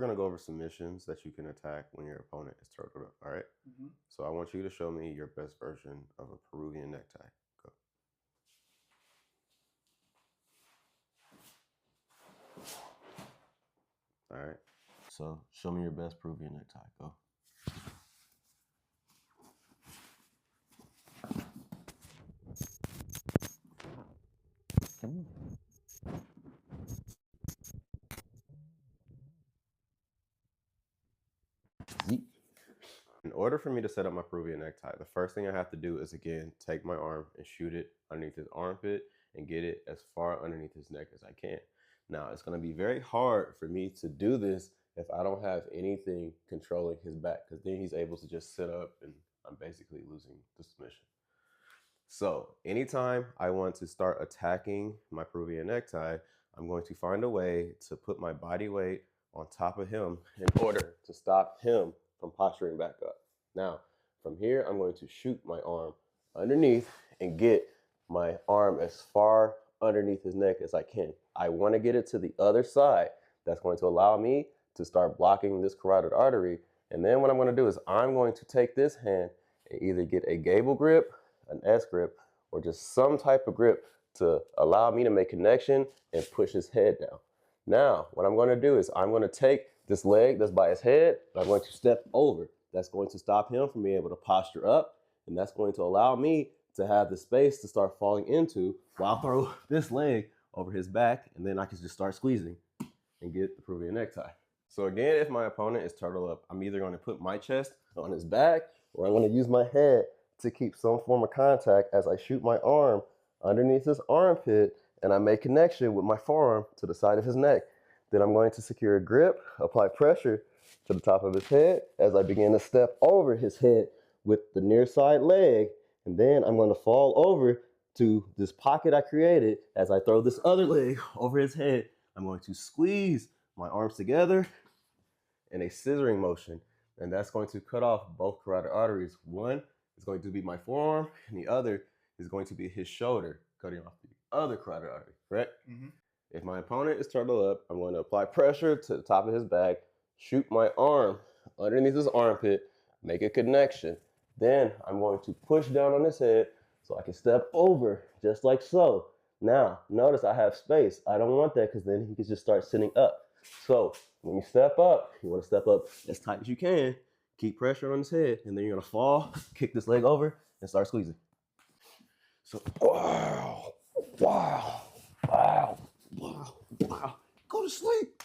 We're gonna go over submissions that you can attack when your opponent is turtled up, all right? So I want you to show me your best version of a Peruvian necktie. Go. All right. So show me your best Peruvian necktie. Go. Zeke. In order for me to set up my Peruvian necktie, the first thing I have to do is, again, take my arm and shoot it underneath his armpit and get it as far underneath his neck as I can. Now, it's going to be very hard for me to do this if I don't have anything controlling his back, because then he's able to just sit up and I'm basically losing the submission. So anytime I want to start attacking my Peruvian necktie, I'm going to find a way to put my body weight on top of him in order to stop him from posturing back up. Now, from here, I'm going to shoot my arm underneath and get my arm as far underneath his neck as I can. I want to get it to the other side. That's going to allow me to start blocking this carotid artery. And then what I'm going to do is I'm going to take this hand and either get a gable grip, an S grip, or just some type of grip to allow me to make connection and push his head down. Now, what I'm going to do is I'm going to take this leg that's by his head, and I'm going to step over. That's going to stop him from being able to posture up, and that's going to allow me to have the space to start falling into while I throw this leg over his back, and then I can just start squeezing and get the Peruvian necktie. So again, if my opponent is turtled up, I'm either going to put my chest on his back, or I'm going to use my head to keep some form of contact as I shoot my arm underneath his armpit and I make connection with my forearm to the side of his neck. Then I'm going to secure a grip, apply pressure to the top of his head as I begin to step over his head with the near side leg. And then I'm going to fall over to this pocket I created as I throw this other leg over his head. I'm going to squeeze my arms together in a scissoring motion, and that's going to cut off both carotid arteries. One is going to be my forearm, and the other is going to be his shoulder, cutting off the other carotid artery, correct? If my opponent is turtled up, I'm going to apply pressure to the top of his back, shoot my arm underneath his armpit, make a connection. Then I'm going to push down on his head so I can step over just like so. Now, notice I have space. I don't want that because then he can just start sitting up. So when you step up, you want to step up as tight as you can, keep pressure on his head, and then you're going to fall, kick this leg over, and start squeezing. So, wow, wow, wow, wow, wow. Go to sleep.